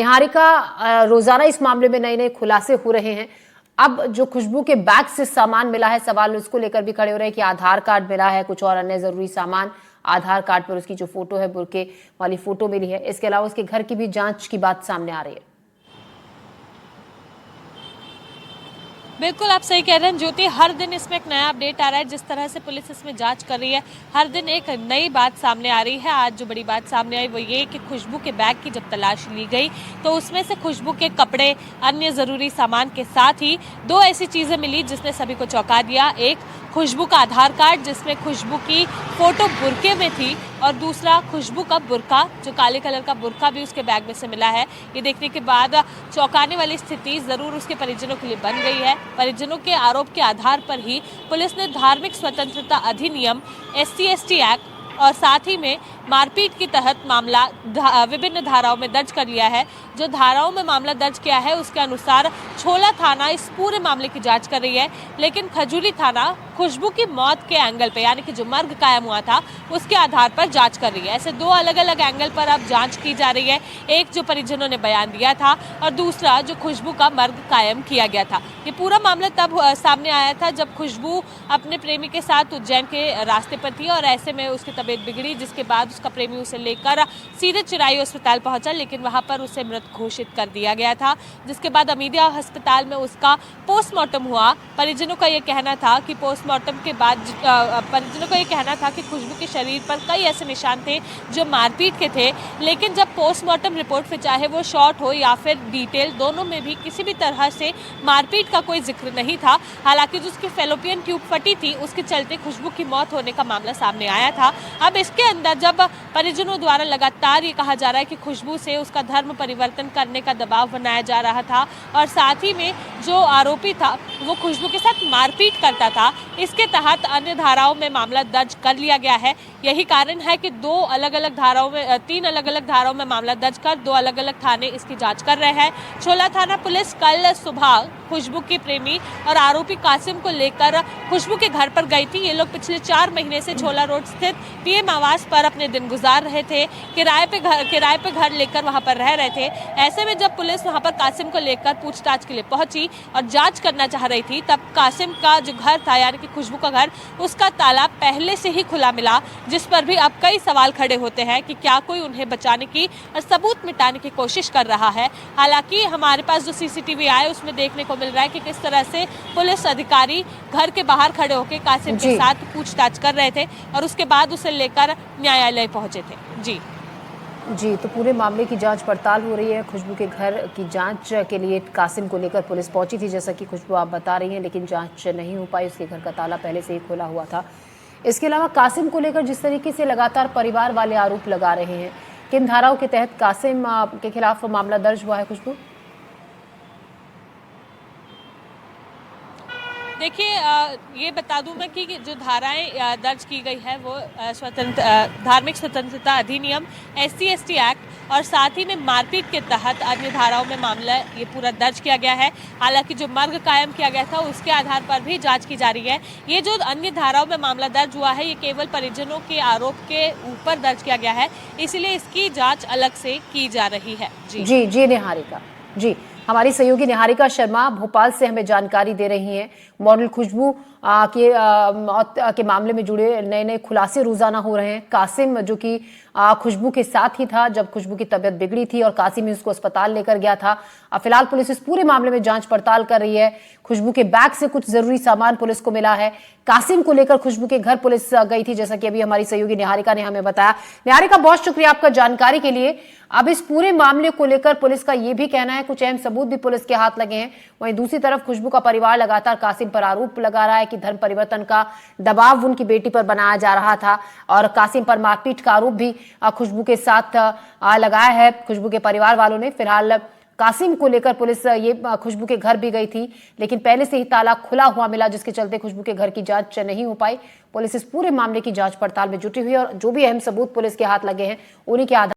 निहारिका, रोजाना इस मामले में नए नए खुलासे हो रहे हैं। अब जो खुशबू के बैग से सामान मिला है, सवाल उसको लेकर भी खड़े हो रहे हैं कि आधार कार्ड मिला है, कुछ और अन्य जरूरी सामान। आधार कार्ड पर उसकी जो फोटो है, बुरके वाली फोटो मिली है। इसके अलावा उसके घर की भी जांच की बात सामने आ रही है। बिल्कुल आप सही कह रहे हैं ज्योति, हर दिन इसमें एक नया अपडेट आ रहा है। जिस तरह से पुलिस इसमें जांच कर रही है, हर दिन एक नई बात सामने आ रही है। आज जो बड़ी बात सामने आई वो ये कि खुशबू के बैग की जब तलाश ली गई तो उसमें से खुशबू के कपड़े, अन्य ज़रूरी सामान के साथ ही दो ऐसी चीज़ें मिली जिसने सभी को चौंका दिया। एक खुशबू का आधार कार्ड जिसमें खुशबू की फोटो बुरके में थी, और दूसरा खुशबू का बुरका, जो काले कलर का बुरका भी उसके बैग में से मिला है। ये देखने के बाद चौंकाने वाली स्थिति ज़रूर उसके परिजनों के लिए बन गई है। परिजनों के आरोप के आधार पर ही पुलिस ने धार्मिक स्वतंत्रता अधिनियम, SC/ST एक्ट और साथ ही में मारपीट के तहत मामला विभिन्न धाराओं में दर्ज कर लिया है। जो धाराओं में मामला दर्ज किया है उसके अनुसार छोला थाना इस पूरे मामले की जांच कर रही है, लेकिन खजूरी थाना खुशबू की मौत के एंगल पे, यानी कि जो मर्ग कायम हुआ था उसके आधार पर जांच कर रही है। ऐसे दो अलग अलग एंगल पर अब जांच की जा रही है। एक जो परिजनों ने बयान दिया था और दूसरा जो खुशबू का मर्ग कायम किया गया था। ये पूरा मामला तब सामने आया था जब खुशबू अपने प्रेमी के साथ उज्जैन के रास्ते पर थी और ऐसे में उसकी तबीयत बिगड़ी, जिसके बाद उसका प्रेमी उसे लेकर सीधे चिराई अस्पताल पहुंचा, लेकिन वहां पर उसे मृत घोषित कर दिया गया था। जिसके बाद अमीदिया अस्पताल में उसका पोस्टमार्टम हुआ। परिजनों का यह कहना था कि पोस्टमार्टम के बाद परिजनों का यह कहना था कि खुशबू के शरीर पर कई ऐसे निशान थे जो मारपीट के थे, लेकिन जब पोस्टमार्टम रिपोर्ट में चाहे वो शॉर्ट हो या फिर डिटेल, दोनों में भी किसी भी तरह से मारपीट का कोई जिक्र नहीं था। हालांकि जो उसकी फेलोपियन ट्यूब फटी थी उसके चलते खुशबू की मौत होने का मामला सामने आया था। अब इसके अंदर जब परिजनों द्वारा लगातार ये कहा जा रहा है कि खुशबू से उसका धर्म परिवर्तन करने का दबाव बनाया जा रहा था और साथ ही में जो आरोपी था वो खुशबू के साथ मारपीट करता था, इसके तहत अन्य धाराओं में मामला दर्ज कर लिया गया है। यही कारण है कि तीन अलग अलग धाराओं में मामला दर्ज कर दो अलग अलग थाने इसकी जांच कर रहे हैं। छोला थाना पुलिस कल सुबह खुशबू के प्रेमी और आरोपी कासिम को लेकर खुशबू के घर पर गई थी। ये लोग पिछले 4 महीने से छोला रोड स्थित PM आवास पर अपने दिन गुजार रहे थे। किराए पे घर लेकर वहां पर रह रहे थे। ऐसे में जब पुलिस वहां पर कासिम को लेकर पूछताछ के लिए पहुंची और जांच करना चाह रही थी, तब कासिम का जो घर था, यानी कि खुशबू का घर, उसका ताला पहले से ही खुला मिला, जिस पर भी अब कई सवाल खड़े होते हैं कि क्या कोई उन्हें बचाने की और सबूत मिटाने की कोशिश कर रहा है। हालांकि हमारे पास जो CCTV आए उसमें देखने को मिल रहा है कि किस तरह से पुलिस अधिकारी घर के बाहर खड़े होकर कासिम के साथ पूछताछ कर रहे थे और उसके बाद उसे लेकर न्यायालय पहुंचे थे। जी, तो पूरे मामले की जांच पड़ताल हो रही है। खुशबू के घर की जांच के लिए कासिम को लेकर पुलिस पहुंची थी, जैसा कि खुशबू आप बता रही हैं, लेकिन जांच नहीं हो पाई। उसके घर का ताला पहले से ही खोला हुआ था। इसके अलावा कासिम को लेकर जिस तरीके से लगातार परिवार वाले आरोप लगा रहे हैं, किन धाराओं के तहत कासिम के खिलाफ मामला दर्ज हुआ है खुशबू? देखिए, ये बता दूं मैं कि जो धाराएं दर्ज की गई है वो धार्मिक स्वतंत्रता अधिनियम, SC/ST एक्ट और साथ ही में मारपीट के तहत अन्य धाराओं में मामला ये पूरा दर्ज किया गया है। हालांकि जो मर्ग कायम किया गया था उसके आधार पर भी जांच की जा रही है। ये जो अन्य धाराओं में मामला दर्ज हुआ है ये केवल परिजनों के आरोप के ऊपर दर्ज किया गया है, इसलिए इसकी जाँच अलग से की जा रही है। जी निहारिका, जी हमारी सहयोगी निहारिका शर्मा भोपाल से हमें जानकारी दे रही हैं। मॉडल खुशबू के मौत के मामले में जुड़े नए नए खुलासे रोजाना हो रहे हैं। कासिम जो कि खुशबू के साथ ही था जब खुशबू की तबीयत बिगड़ी थी और कासिम ही उसको अस्पताल लेकर गया था। फिलहाल पुलिस इस पूरे मामले में जांच पड़ताल कर रही है। खुशबू के बैग से कुछ जरूरी सामान पुलिस को मिला है। कासिम को लेकर खुशबू के घर पुलिस गई थी, जैसा कि अभी हमारी सहयोगी निहारिका ने हमें बताया। निहारिका, बहुत शुक्रिया आपका जानकारी के लिए। अब इस पूरे मामले को लेकर पुलिस का यह भी कहना है कुछ अहम सबूत भी पुलिस के हाथ लगे हैं। वहीं दूसरी तरफ खुशबू का परिवार लगातार कासिम पर आरोप लगा रहा है कि धर्म परिवर्तन का दबाव उनकी बेटी पर बनाया जा रहा था और कासिम पर मारपीट का आरोप भी खुशबू के साथ लगाया है खुशबू के परिवार वालों ने। फिलहाल कासिम को लेकर पुलिस ये खुशबू के घर भी गई थी, लेकिन पहले से ही ताला खुला हुआ मिला, जिसके चलते खुशबू के घर की जांच नहीं हो पाई। पुलिस इस पूरे मामले की जांच पड़ताल में जुटी हुई है और जो भी अहम सबूत पुलिस के हाथ लगे हैं उन्हीं के आधार